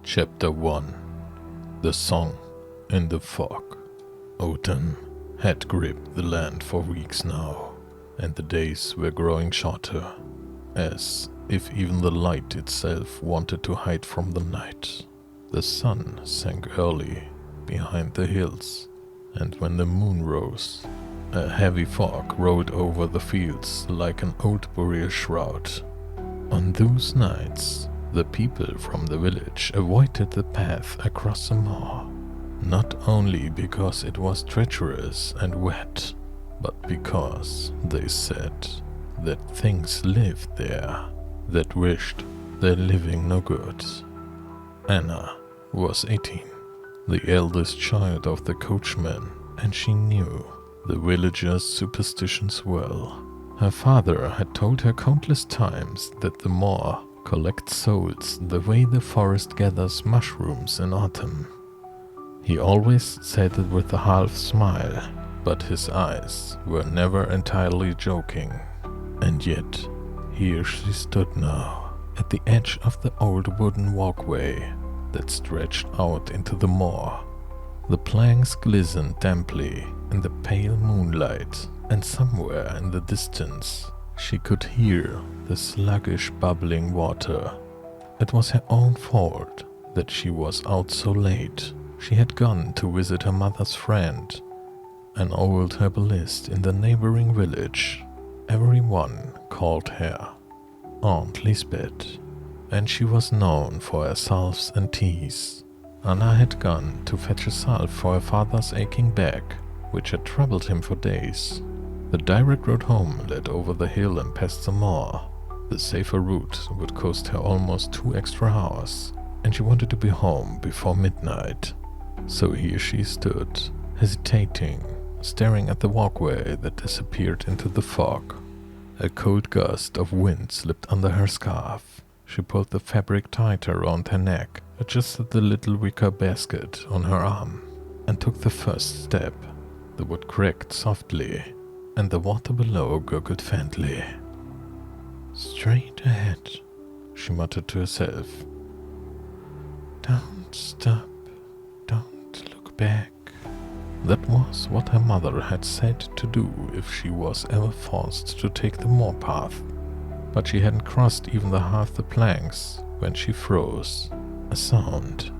Chapter 1. The Song in the Fog. Autumn had gripped the land for weeks now, and the days were growing shorter, as if even the light itself wanted to hide from the night. The sun sank early behind the hills, and when the moon rose, a heavy fog rolled over the fields like an old burial shroud. On those nights, the people from the village avoided the path across the moor, not only because it was treacherous and wet, but because they said that things lived there that wished their living no good. Anna was 18, the eldest child of the coachman, and she knew the villagers' superstitions well. Her father had told her countless times that the moor collects souls the way the forest gathers mushrooms in autumn. He always said it with a half smile, but his eyes were never entirely joking. And yet, here she stood now, at the edge of the old wooden walkway that stretched out into the moor. The planks glistened damply in the pale moonlight, and somewhere in the distance she could hear the sluggish bubbling water. It was her own fault that she was out so late. She had gone to visit her mother's friend, an old herbalist in the neighboring village. Everyone called her Aunt Lisbeth, and she was known for her salves and teas. Anna had gone to fetch a salve for her father's aching back, which had troubled him for days. The direct road home led over the hill and past the moor. The safer route would cost her almost 2 extra hours, and she wanted to be home before midnight. So here she stood, hesitating, staring at the walkway that disappeared into the fog. A cold gust of wind slipped under her scarf. She pulled the fabric tighter around her neck, adjusted the little wicker basket on her arm, and took the first step. The wood cracked softly, and the water below gurgled faintly. "Straight ahead," she muttered to herself. "Don't stop, don't look back." That was what her mother had said to do if she was ever forced to take the moor path. But she hadn't crossed even the half the planks when she froze. A sound.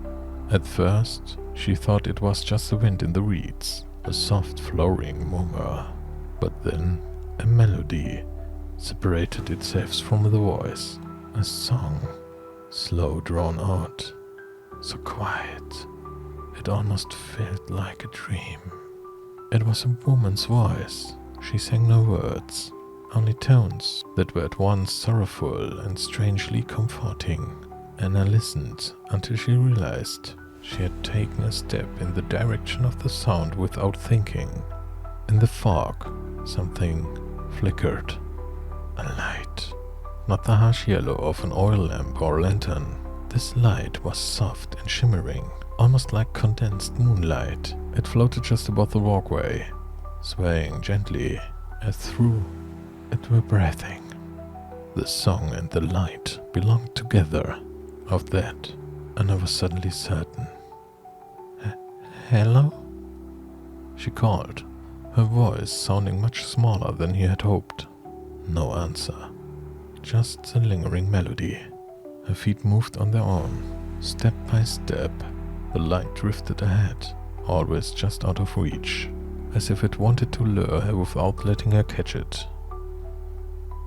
At first, she thought it was just the wind in the reeds, a soft flowing murmur. But then a melody separated itself from the voice, a song, slow drawn out, so quiet, it almost felt like a dream. It was a woman's voice. She sang no words, only tones that were at once sorrowful and strangely comforting. Anna listened until she realized she had taken a step in the direction of the sound without thinking. In the fog, something flickered. A light. Not the harsh yellow of an oil lamp or lantern. This light was soft and shimmering, almost like condensed moonlight. It floated just above the walkway, swaying gently as through it were breathing. The song and the light belonged together. Of that, Anna was suddenly certain. "Hello?" she called, her voice sounding much smaller than he had hoped. No answer, just a lingering melody. Her feet moved on their own. Step by step, the light drifted ahead, always just out of reach, as if it wanted to lure her without letting her catch it.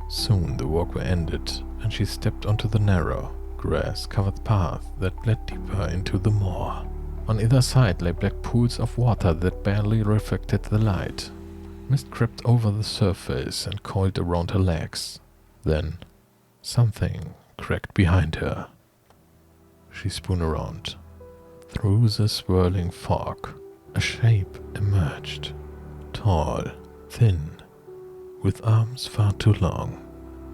Soon the walkway ended, and she stepped onto the narrow, grass-covered path that led deeper into the moor. On either side lay black pools of water that barely reflected the light. Mist crept over the surface and coiled around her legs. Then, something cracked behind her. She spun around. Through the swirling fog, a shape emerged. Tall, thin, with arms far too long,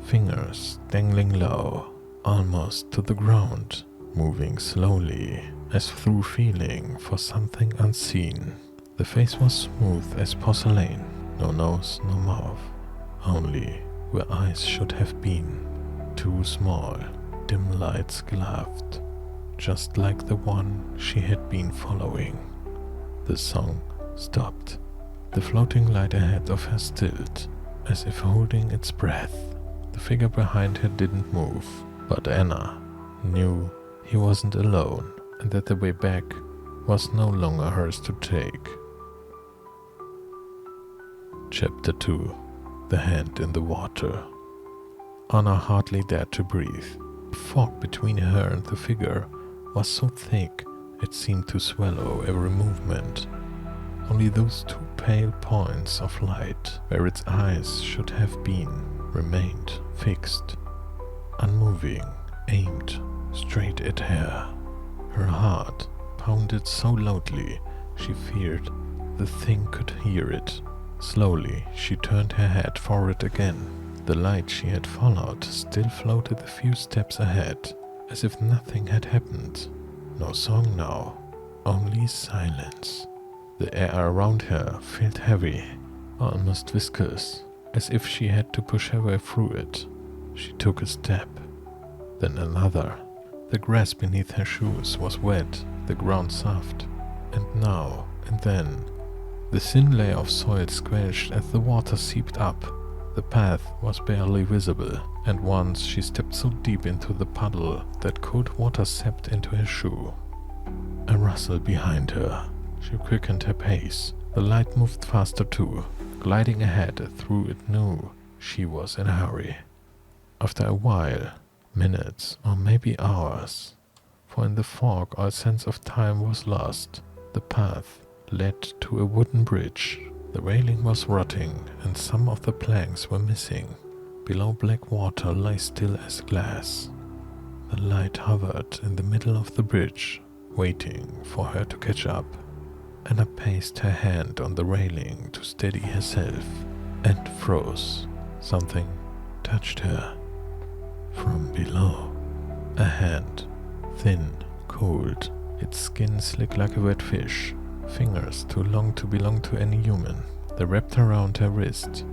fingers dangling low, almost to the ground, moving slowly, as through feeling for something unseen. The face was smooth as porcelain, no nose, no mouth, only where eyes should have been. Two small, dim lights gloved, just like the one she had been following. The song stopped. The floating light ahead of her stilled, as if holding its breath. The figure behind her didn't move, but Anna knew he wasn't alone and that the way back was no longer hers to take. Chapter 2. The Hand in the Water. Anna hardly dared to breathe. The fog between her and the figure was so thick it seemed to swallow every movement. Only those two pale points of light where its eyes should have been remained fixed, unmoving, aimed straight at her. Her heart pounded so loudly she feared the thing could hear it. Slowly she turned her head forward again. The light she had followed still floated a few steps ahead, as if nothing had happened. No song now, only silence. The air around her felt heavy, almost viscous, as if she had to push her way through it. She took a step, then another. The grass beneath her shoes was wet, the ground soft, and now and then the thin layer of soil squelched as the water seeped up. The path was barely visible, and once she stepped so deep into the puddle that cold water seeped into her shoe. A rustle behind her. She quickened her pace. The light moved faster too, gliding ahead through it knew she was in a hurry. After a while, minutes or maybe hours, for in the fog all sense of time was lost, the path led to a wooden bridge. The railing was rotting and some of the planks were missing. Below, black water lay still as glass. The light hovered in the middle of the bridge, waiting for her to catch up. Anna placed her hand on the railing to steady herself and froze. Something touched her from below. A hand, thin, cold, its skin slick like a wet fish. Fingers too long to belong to any human. They wrapped around her wrist,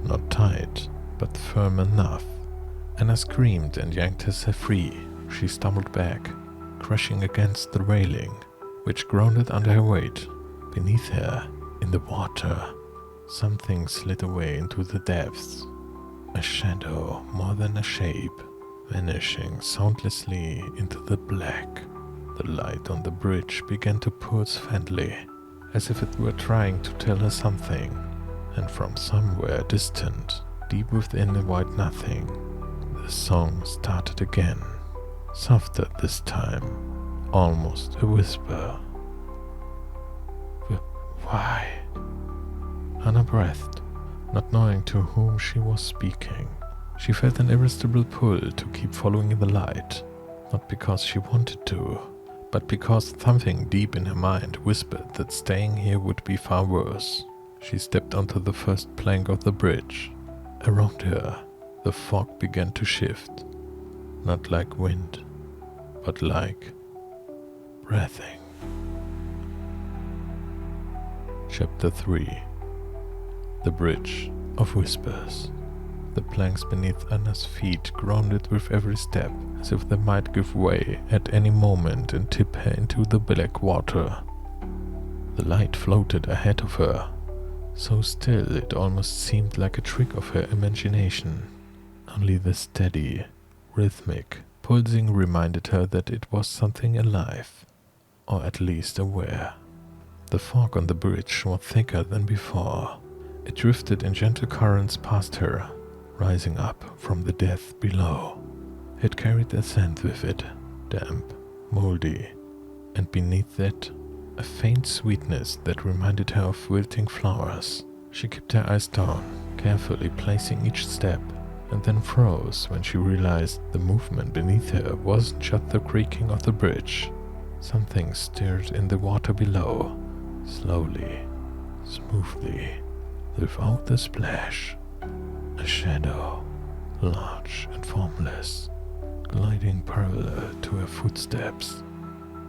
not tight, but firm enough. Anna screamed and yanked herself free. She stumbled back, crashing against the railing, which grounded under her weight. Beneath her, in the water, something slid away into the depths. A shadow more than a shape, vanishing soundlessly into the black. The light on the bridge began to pulse faintly, as if it were trying to tell her something, and from somewhere distant, deep within the white nothing, the song started again, softer this time, almost a whisper. Why? Anna breathed, not knowing to whom she was speaking. She felt an irresistible pull to keep following the light, not because she wanted to, but because something deep in her mind whispered that staying here would be far worse. She stepped onto the first plank of the bridge. Around her, the fog began to shift, not like wind, but like breathing. Chapter 3. The Bridge of Whispers. The planks beneath Anna's feet grounded with every step, as if they might give way at any moment and tip her into the black water. The light floated ahead of her, so still it almost seemed like a trick of her imagination. Only the steady, rhythmic pulsing reminded her that it was something alive, or at least aware. The fog on the bridge was thicker than before. It drifted in gentle currents past her, rising up from the depth below. It carried a scent with it, damp, moldy, and beneath that, a faint sweetness that reminded her of wilting flowers. She kept her eyes down, carefully placing each step, and then froze when she realized the movement beneath her wasn't just the creaking of the bridge. Something stirred in the water below, slowly, smoothly, without a splash. A shadow, large and formless, gliding parallel to her footsteps.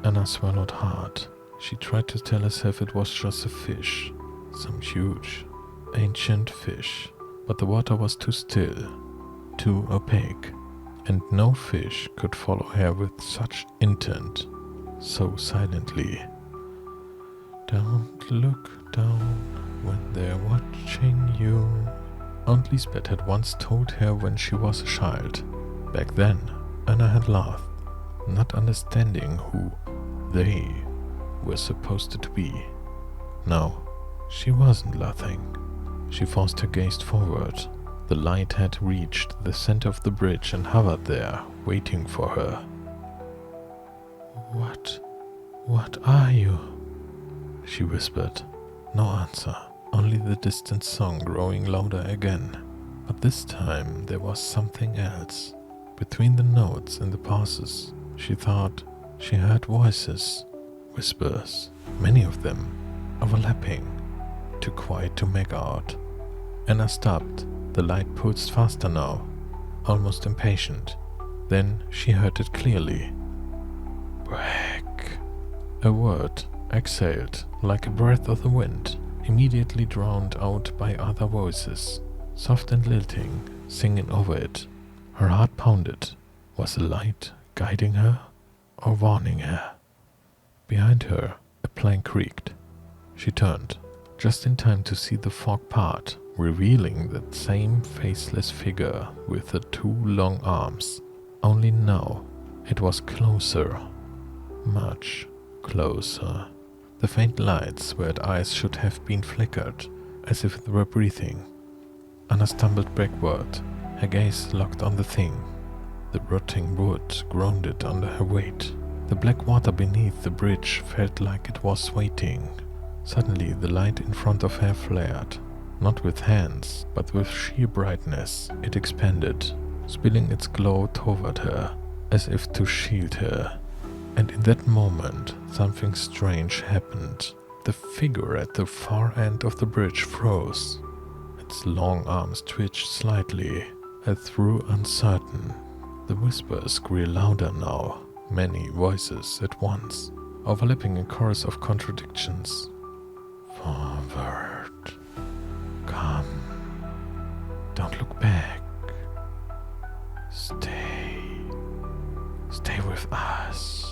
Anna swallowed hard. She tried to tell herself it was just a fish, some huge, ancient fish, but the water was too still, too opaque. and no fish could follow her with such intent, so silently. Don't look down when they're watching you, Aunt Lisbeth had once told her when she was a child. Back then, Anna had laughed, not understanding who they were supposed to be. No, she wasn't laughing. She forced her gaze forward. The light had reached the center of the bridge and hovered there, waiting for her. What are you? She whispered. No answer, only the distant song growing louder again. But this time there was something else. Between the notes and the pauses, she thought she heard voices, whispers, many of them, overlapping, too quiet to make out. Anna stopped. The light pulsed faster now, almost impatient. Then she heard it clearly. Break. A word exhaled like a breath of the wind, immediately drowned out by other voices, soft and lilting, singing over it. Her heart pounded. Was the light guiding her or warning her? Behind her, a plank creaked. She turned, just in time to see the fog part, revealing that same faceless figure with the two long arms. Only now it was closer, much closer. The faint lights where its eyes should have been flickered, as if it were breathing. Anna stumbled backward, her gaze locked on the thing. The rotting wood groaned under her weight. The black water beneath the bridge felt like it was waiting. Suddenly the light in front of her flared. Not with hands, but with sheer brightness, it expanded, spilling its glow toward her, as if to shield her. And in that moment, something strange happened. The figure at the far end of the bridge froze. Its long arms twitched slightly, as though uncertain. The whispers grew louder now, many voices at once, overlapping a chorus of contradictions. Forward. Come. Don't look back. Stay. Stay with us.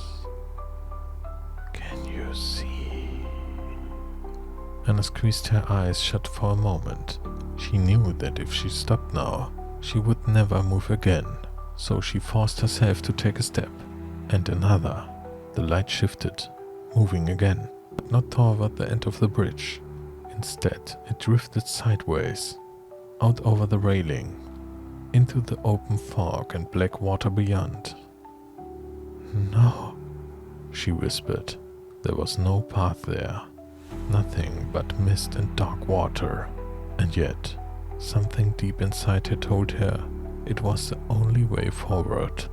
Can you see? Anna squeezed her eyes shut for a moment. She knew that if she stopped now, she would never move again, so she forced herself to take a step, and another. The light shifted, moving again, but not toward the end of the bridge. Instead, it drifted sideways, out over the railing, into the open fog and black water beyond. No, she whispered. There was no path there, nothing but mist and dark water. And yet, something deep inside her told her it was the only way forward,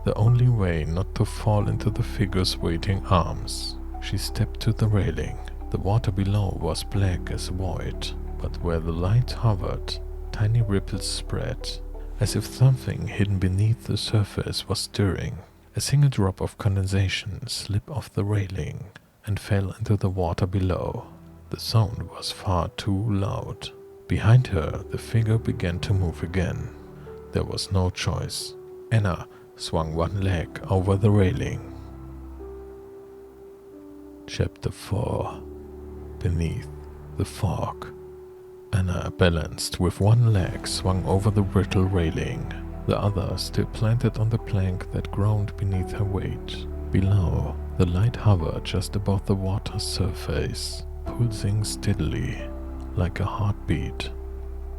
the only way not to fall into the figure's waiting arms. She stepped to the railing. The water below was black as void, but where the light hovered, tiny ripples spread, as if something hidden beneath the surface was stirring. A single drop of condensation slipped off the railing and fell into the water below. The sound was far too loud. Behind her, the figure began to move again. There was no choice. Anna swung one leg over the railing. Chapter 4. Beneath the fog. Anna balanced with one leg swung over the brittle railing, the other still planted on the plank that groaned beneath her weight. Below, the light hovered just above the water's surface, pulsing steadily, like a heartbeat.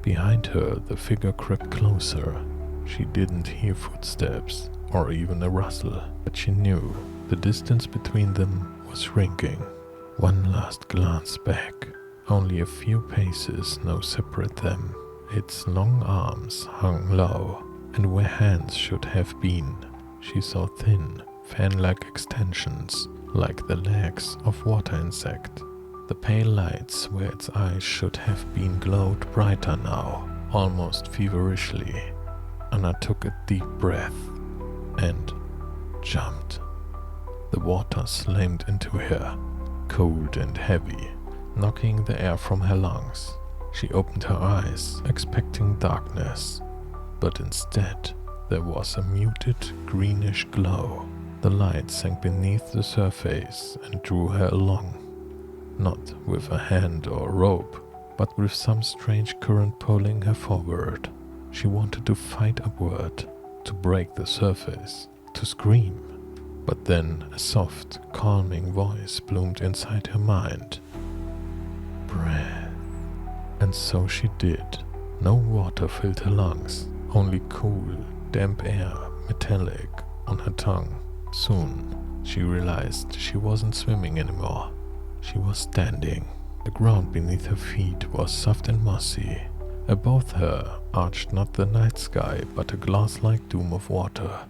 Behind her, the figure crept closer. She didn't hear footsteps, or even a rustle, but she knew the distance between them was shrinking. One last glance back. Only a few paces now separate them. Its long arms hung low, and where hands should have been, she saw thin, fan-like extensions, like the legs of water insect. The pale lights where its eyes should have been glowed brighter now, almost feverishly. Anna took a deep breath and jumped. The water slammed into her, cold and heavy, knocking the air from her lungs. She opened her eyes, expecting darkness, but instead There was a muted greenish glow. The light sank beneath the surface and drew her along, not with a hand or rope, but with some strange current pulling her forward. She wanted to fight upward, to break the surface, to scream. But then a soft, calming voice bloomed inside her mind. Breath. And so she did. No water filled her lungs, only cool, damp air, metallic, on her tongue. Soon, she realized she wasn't swimming anymore. She was standing. The ground beneath her feet was soft and mossy. Above her arched not the night sky, but a glass-like dome of water.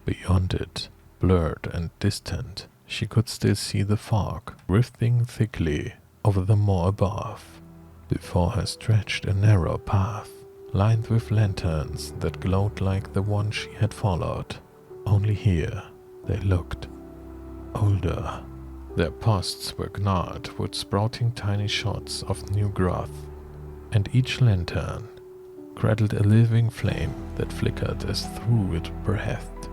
Beyond it, blurred and distant, she could still see the fog drifting thickly over the moor above. Before her stretched a narrow path, lined with lanterns that glowed like the one she had followed. Only here they looked older. Their posts were gnarled with sprouting tiny shots of new growth, and each lantern cradled a living flame that flickered as through it breathed.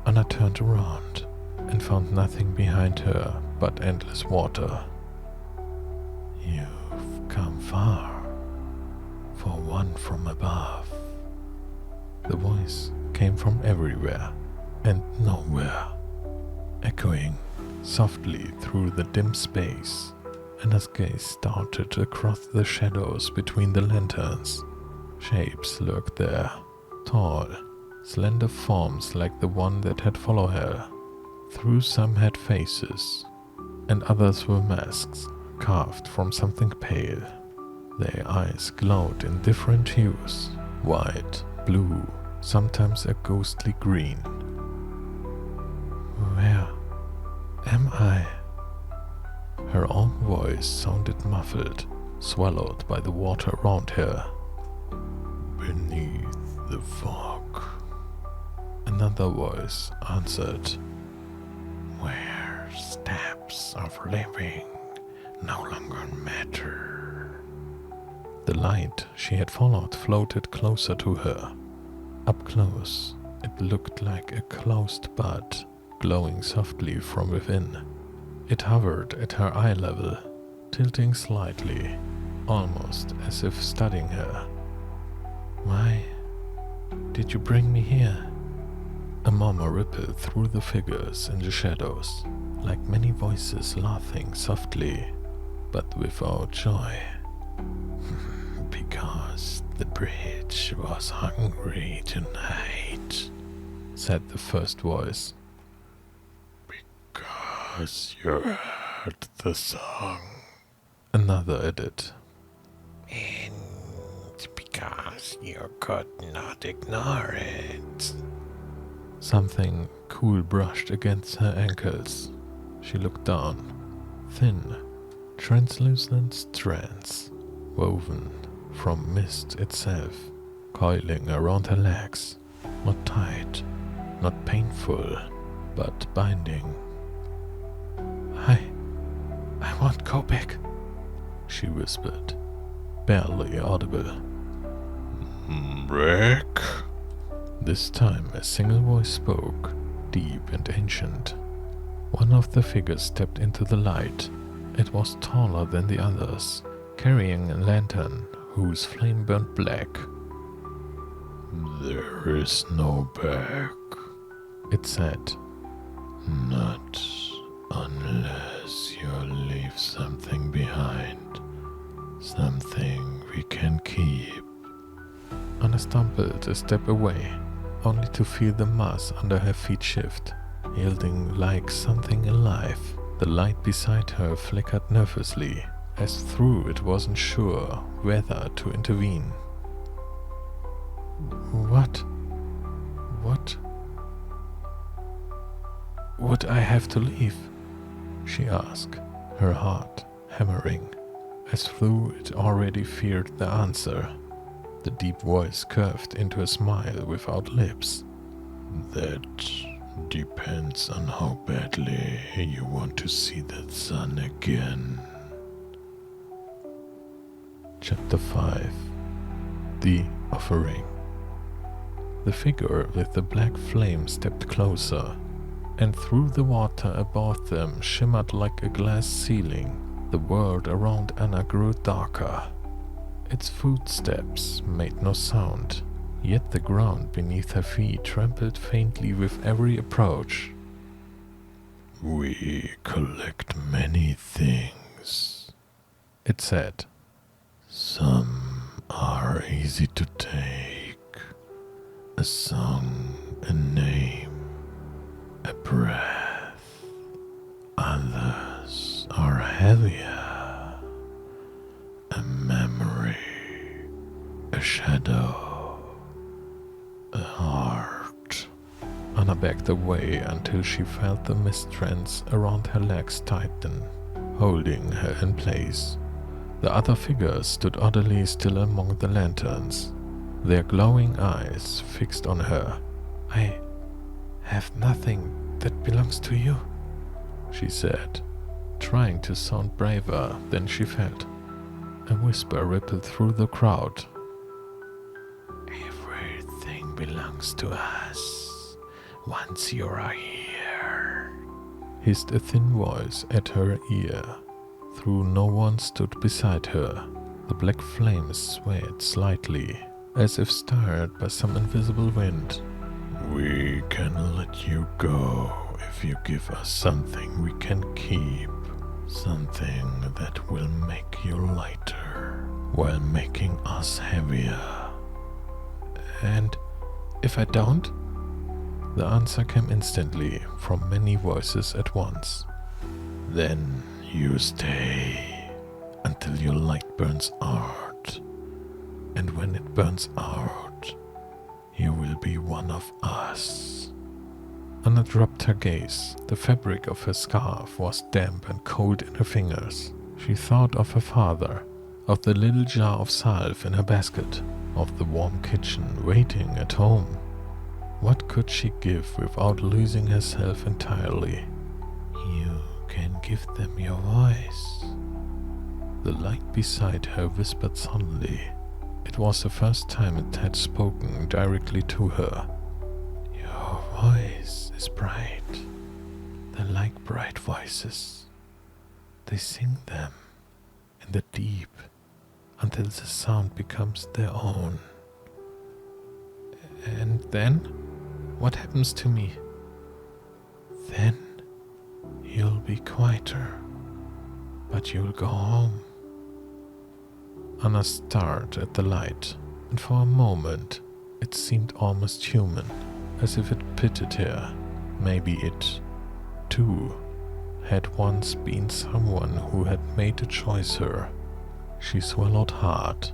Anna turned around and found nothing behind her but endless water. You've come far, for one from above. The voice came from everywhere and nowhere, echoing softly through the dim space. Anna's gaze started across the shadows between the lanterns. Shapes lurked there, tall, slender forms like the one that had followed her. Through some had faces, and others were masks carved from something pale. Their eyes glowed in different hues, white, blue, sometimes a ghostly green. Where am I? Her own voice sounded muffled, swallowed by the water around her. Beneath the fog. Another voice answered. Where steps of living no longer matter. The light she had followed floated closer to her. Up close, it looked like a closed bud, glowing softly from within. It hovered at her eye level, tilting slightly, almost as if studying her. Why did you bring me here? A murmur rippled through the figures in the shadows, like many voices laughing softly, but without joy. Because the bridge was hungry tonight, said the first voice. Because you heard the song, another added. And because you could not ignore it. Something cool brushed against her ankles. She looked down. Thin, translucent strands, woven from mist itself, coiling around her legs. Not tight, not painful, but binding. I won't go back, she whispered, barely audible. Back? This time a single voice spoke, deep and ancient. One of the figures stepped into the light. It was taller than the others, carrying a lantern whose flame burned black. There is no back, it said. Not unless you leave something behind, something we can keep. Anna stumbled a step away, only to feel the mass under her feet shift, yielding like something alive. The light beside her flickered nervously, as through it wasn't sure whether to intervene. What? Would I have to leave? She asked, her heart hammering, as though it already feared the answer. The deep voice curved into a smile without lips. That depends on how badly you want to see that sun again. Chapter 5. The Offering. The figure with the black flame stepped closer, and through the water above them shimmered like a glass ceiling. The world around Anna grew darker. Its footsteps made no sound, yet the ground beneath her feet trembled faintly with every approach. "We collect many things," it said. "Some are easy to take. A song, a name, a breath. Others are heavier. A memory, a shadow, a heart." Anna backed away until she felt the mist strands around her legs tighten, holding her in place. The other figures stood oddly still among the lanterns, their glowing eyes fixed on her. "I have nothing that belongs to you," she said, trying to sound braver than she felt. A whisper rippled through the crowd. "Everything belongs to us once you are here," hissed a thin voice at her ear. Though no one stood beside her, the black flames swayed slightly, as if stirred by some invisible wind. "We can let you go if you give us something we can keep. Something that will make you lighter, while making us heavier." "And if I don't?" The answer came instantly from many voices at once. "Then you stay until your light burns out. And when it burns out, you will be one of us." Anna dropped her gaze. The fabric of her scarf was damp and cold in her fingers. She thought of her father, of the little jar of salve in her basket, of the warm kitchen waiting at home. What could she give without losing herself entirely? "You can give them your voice," the light beside her whispered suddenly. It was the first time it had spoken directly to her. "Your voice is bright. They like bright voices. They sing them in the deep until the sound becomes their own." "And then? What happens to me?" "Then you'll be quieter, but you'll go home." Anna stared at the light, and for a moment it seemed almost human, as if it pitied her. Maybe it, too, had once been someone who had made a choice her. She swallowed hard.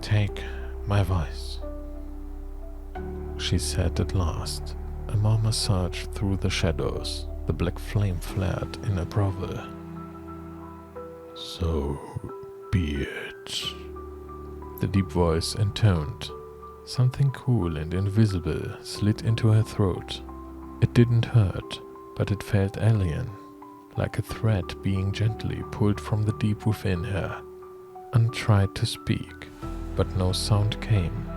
"Take my voice," she said at last. A murmur surged through the shadows. The black flame flared in approval. "So be it," the deep voice intoned. Something cool and invisible slid into her throat. It didn't hurt, but it felt alien, like a thread being gently pulled from the deep within her. Anne tried to speak, but no sound came,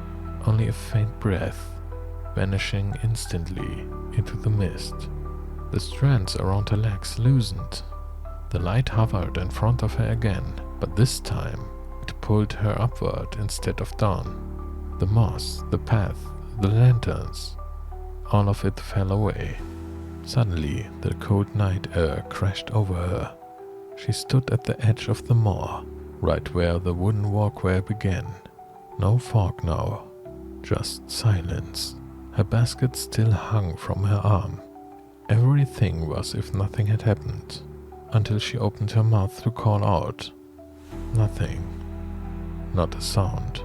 only a faint breath, vanishing instantly into the mist. The strands around her legs loosened. The light hovered in front of her again, but this time it pulled her upward instead of down. The moss, the path, the lanterns, all of it fell away. Suddenly, the cold night air crashed over her. She stood at the edge of the moor, right where the wooden walkway began. No fog now, just silence. Her basket still hung from her arm. Everything was as if nothing had happened, until she opened her mouth to call out. Nothing. Not a sound.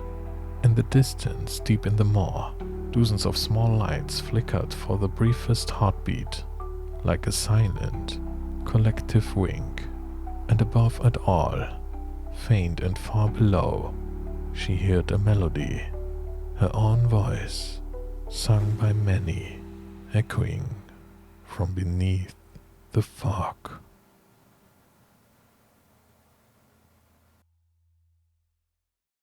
In the distance, deep in the moor, dozens of small lights flickered for the briefest heartbeat, like a silent, collective wink. And above it all, faint and far below, she heard a melody, her own voice, sung by many, echoing from beneath the fog.